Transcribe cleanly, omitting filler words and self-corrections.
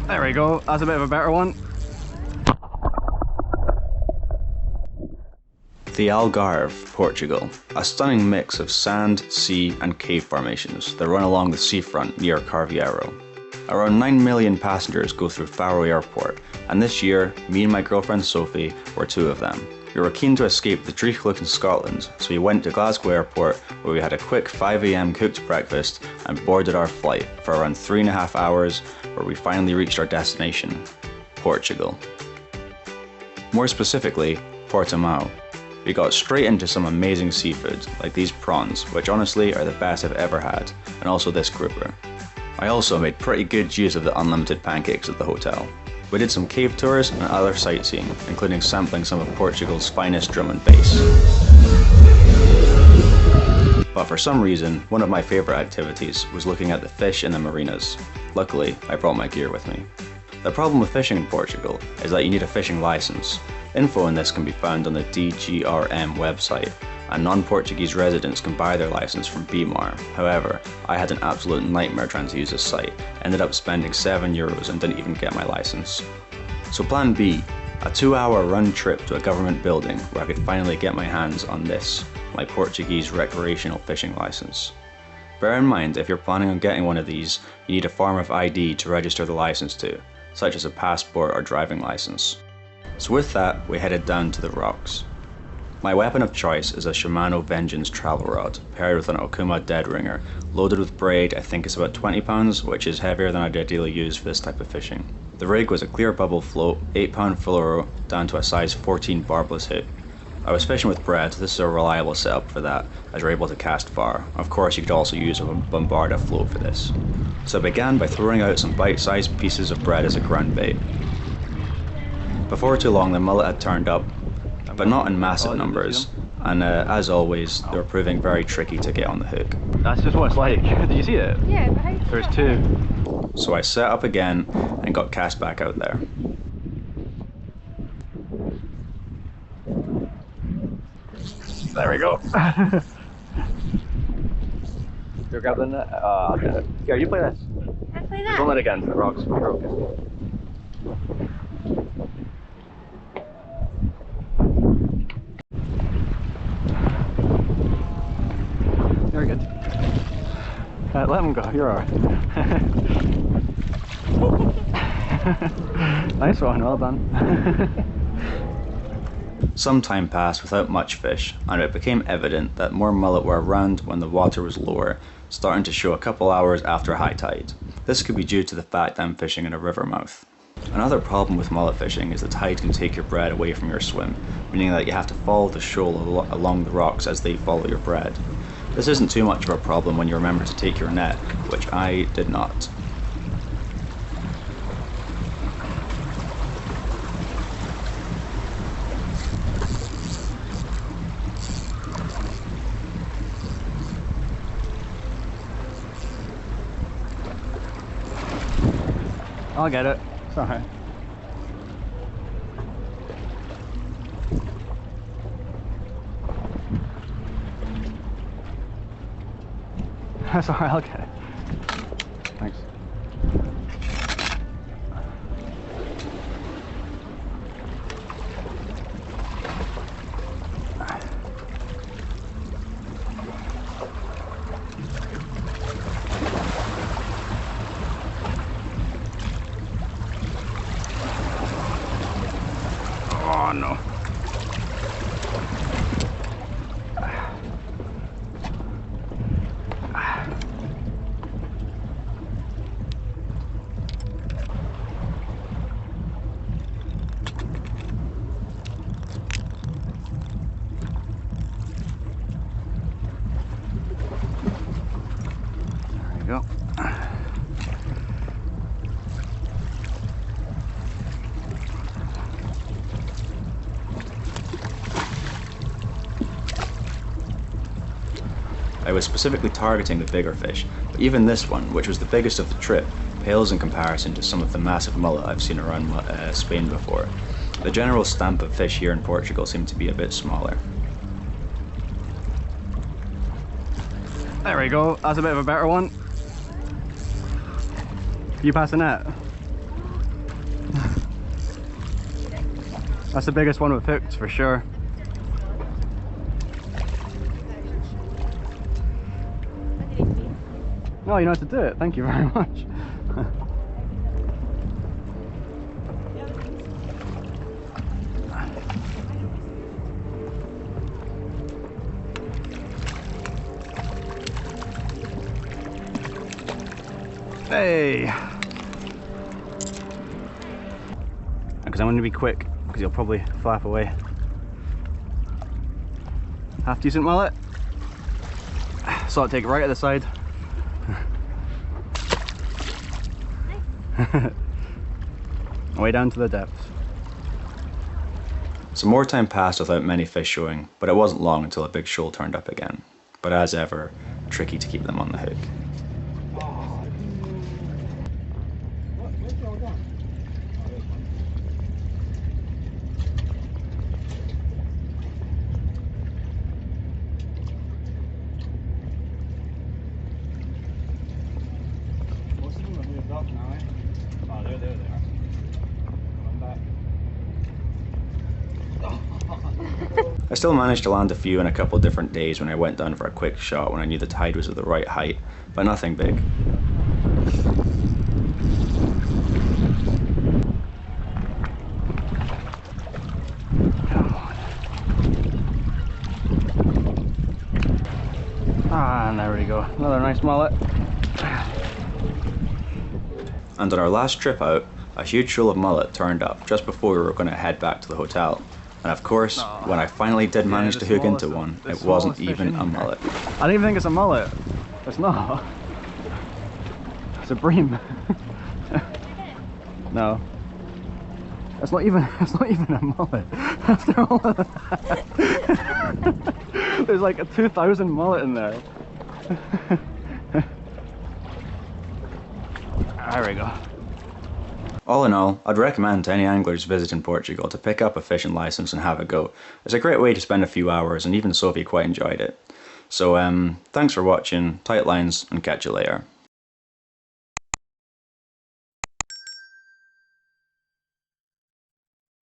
There we go, that's a bit of a better one. The Algarve, Portugal, a stunning mix of sand, sea and cave formations that run along the seafront near Carvieiro. Around 9 million passengers go through Faro Airport, and this year, me and my girlfriend Sophie were two of them. We were keen to escape the Dreich in Scotland, so we went to Glasgow Airport where we had a quick 5 AM cooked breakfast and boarded our flight for around 3.5 hours, where we finally reached our destination, Portugal. More specifically, Portimão. We got straight into some amazing seafood, like these prawns, which honestly are the best I've ever had, and also this grouper. I also made pretty good use of the unlimited pancakes at the hotel. We did some cave tours and other sightseeing, including sampling some of Portugal's finest drum and bass. But for some reason, one of my favourite activities was looking at the fish in the marinas. Luckily, I brought my gear with me. The problem with fishing in Portugal is that you need a fishing licence. Info on this can be found on the DGRM website, and non-Portuguese residents can buy their licence from BMAR. However, I had an absolute nightmare trying to use this site, ended up spending €7 and didn't even get my licence. So plan B, a 2-hour run trip to a government building where I could finally get my hands on this, my Portuguese recreational fishing licence. Bear in mind, if you're planning on getting one of these, you need a form of ID to register the licence to, such as a passport or driving licence. So with that, we headed down to the rocks. My weapon of choice is a Shimano Vengeance travel rod, paired with an Okuma dead ringer, loaded with braid. I think it's about 20 pounds, which is heavier than I'd ideally use for this type of fishing. The rig was a clear bubble float, 8-pound fluoro, down to a size 14 barbless hook. I was fishing with bread, this is a reliable setup for that, as you're able to cast far. Of course, you could also use a Bombarda float for this. So I began by throwing out some bite-sized pieces of bread as a ground bait. Before too long, the mullet had turned up, but not in massive numbers, and as always, they were proving very tricky to get on the hook. That's just what it's like. Did you see it? Yeah, but how There's two. So I set up again and got cast back out there. There we go. You're grabbing it? I'll get it. Here, you play this. I play Don't let that? it get into the rocks. You're okay. You're good. Let him go, you're alright. Nice one, well done. Some time passed without much fish, and it became evident that more mullet were around when the water was lower, starting to show a couple hours after high tide. This could be due to the fact I'm fishing in a river mouth. Another problem with mullet fishing is the tide can take your bread away from your swim, meaning that you have to follow the shoal along the rocks as they follow your bread. This isn't too much of a problem when you remember to take your net, which I did not. I'll get it. It's alright. That's alright, I'll get it. Thanks. Oh no. There you go. I was specifically targeting the bigger fish, but even this one, which was the biggest of the trip, pales in comparison to some of the massive mullet I've seen around Spain before. The general stamp of fish here in Portugal seemed to be a bit smaller. There we go, that's a bit of a better one. You pass the net? That's the biggest one we've hooked for sure. No, you know how to do it. Thank you very much. Hey! Because I'm going to be quick, because you'll probably flap away. Half decent mullet. Saw it take right at the side. Way down to the depths. Some more time passed without many fish showing, but it wasn't long until a big shoal turned up again. But as ever, tricky to keep them on the hook. I still managed to land a few in a couple different days when I went down for a quick shot when I knew the tide was at the right height, but nothing big. Ah, and there we go. Another nice mullet. And on our last trip out, a huge shoal of mullet turned up just before we were going to head back to the hotel. And of course, when I finally did manage to hook into one, it wasn't even a mullet. I don't even think it's a mullet. It's not. It's a bream. No. It's not even a mullet. After all of that. There's like a 2,000 mullet in there. There we go. All in all, I'd recommend to any anglers visiting Portugal to pick up a fishing license and have a go. It's a great way to spend a few hours, and even Sophie quite enjoyed it. So thanks for watching, tight lines, and catch you later.